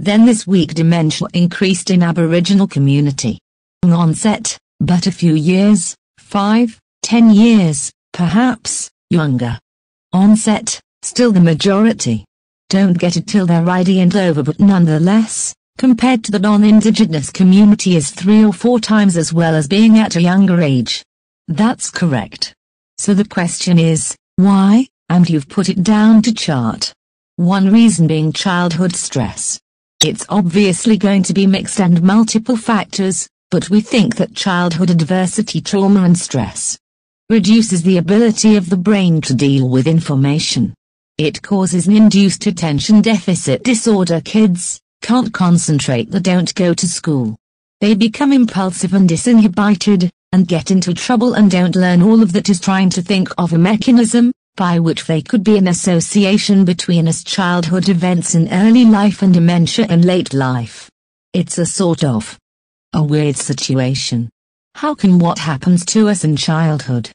Then this week dementia increased in Aboriginal community. Onset, but a few years, 5, 10 years, perhaps, younger. Onset, still the majority. Don't get it till they're ready and over, but nonetheless, compared to the non-Indigenous community is 3 or 4 times as well as being at a younger age. That's correct. So the question is, why? And you've put it down to chart. One reason being childhood stress. It's obviously going to be mixed and multiple factors, but we think that childhood adversity, trauma and stress reduces the ability of the brain to deal with information. It causes an induced attention deficit disorder. Kids can't concentrate, they don't go to school. They become impulsive and disinhibited, and get into trouble and don't learn. All of that is trying to think of a mechanism by which they could be an association between us childhood events in early life and dementia in late life. It's a sort of a weird situation. How can what happens to us in childhood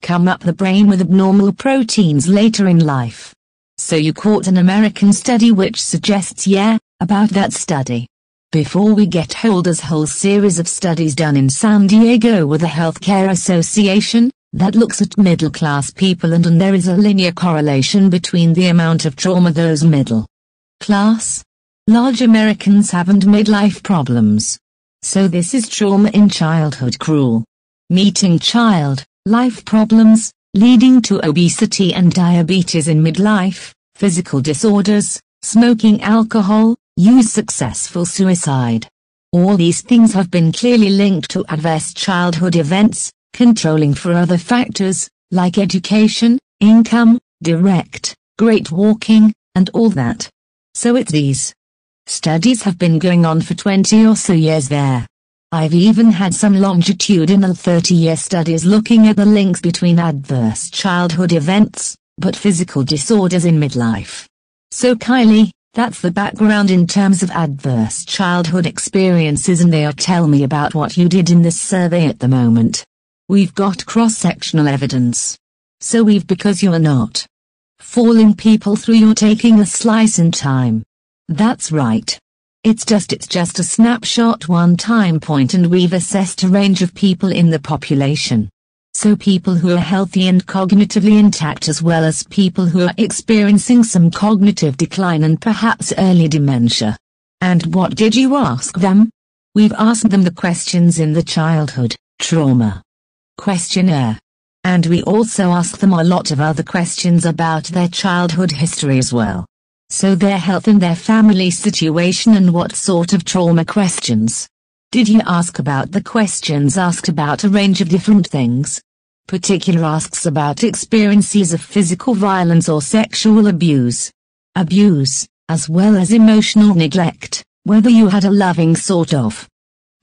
come up the brain with abnormal proteins later in life? So you caught an American study which suggests about that study. Before we get hold, there's a whole series of studies done in San Diego with a healthcare association that looks at middle-class people, and there is a linear correlation between the amount of trauma those middle-class, large Americans have and midlife problems. So this is trauma in childhood. Cruel meeting child life problems, leading to obesity and diabetes in midlife, physical disorders, smoking, alcohol use, successful suicide. All these things have been clearly linked to adverse childhood events, controlling for other factors, like education, income, direct, great walking, and all that. So it's these studies have been going on for 20 or so years there. I've even had some longitudinal 30-year studies looking at the links between adverse childhood events, but physical disorders in midlife. So Kylie, that's the background in terms of adverse childhood experiences, and now tell me about what you did in this survey at the moment. We've got cross-sectional evidence. So because you're not falling people through, you're taking a slice in time. That's right. It's just a snapshot, one time point, and we've assessed a range of people in the population. So people who are healthy and cognitively intact, as well as people who are experiencing some cognitive decline and perhaps early dementia. And what did you ask them? We've asked them the questions in the childhood trauma questionnaire. And we also asked them a lot of other questions about their childhood history as well. So their health and their family situation and what sort of trauma questions. Did you ask about? The questions asked about a range of different things. Particular asks about experiences of physical violence or sexual abuse, as well as emotional neglect, whether you had a loving sort of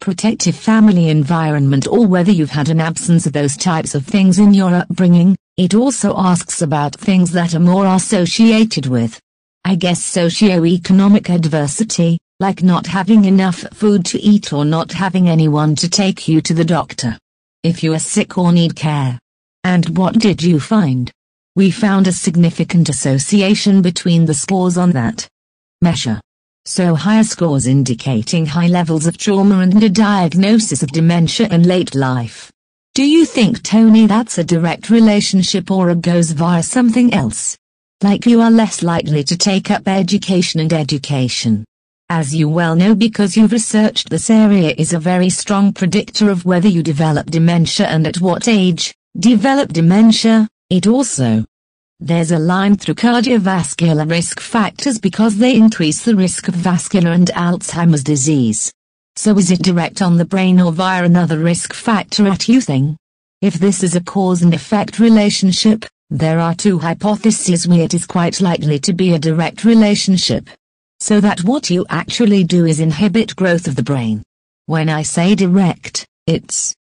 protective family environment or whether you've had an absence of those types of things in your upbringing. It also asks about things that are more associated with, I guess, socioeconomic adversity, like not having enough food to eat or not having anyone to take you to the doctor if you are sick or need care. And what did you find? We found a significant association between the scores on that measure. So higher scores indicating high levels of trauma and a diagnosis of dementia in late life. Do you think, Tony, that's a direct relationship, or it goes via something else? Like you are less likely to take up education, and education, as you well know because you've researched this area, is a very strong predictor of whether you develop dementia and at what age develop dementia. It also, there's a line through cardiovascular risk factors because they increase the risk of vascular and Alzheimer's disease. So is it direct on the brain or via another risk factor at you think? If this is a cause and effect relationship, there are two hypotheses where it is quite likely to be a direct relationship. So that what you actually do is inhibit growth of the brain. When I say direct, it's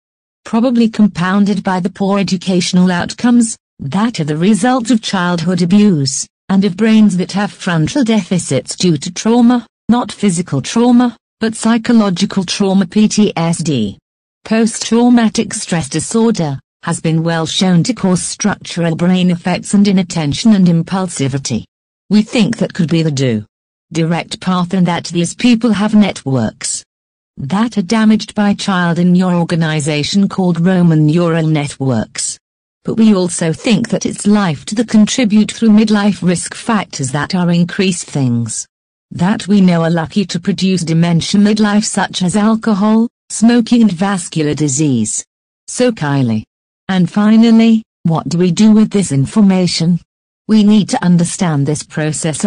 probably compounded by the poor educational outcomes that are the result of childhood abuse, and of brains that have frontal deficits due to trauma, not physical trauma, but psychological trauma. PTSD, post-traumatic stress disorder, has been well shown to cause structural brain effects and inattention and impulsivity. We think that could be the direct path, and that these people have networks that are damaged by child in your organization called Roman neural networks. But we also think that it's life to the contribute through midlife risk factors that are increased things that we know are lucky to produce dementia midlife, such as alcohol, smoking and vascular disease. So Kylie. And finally, what do we do with this information? We need to understand this process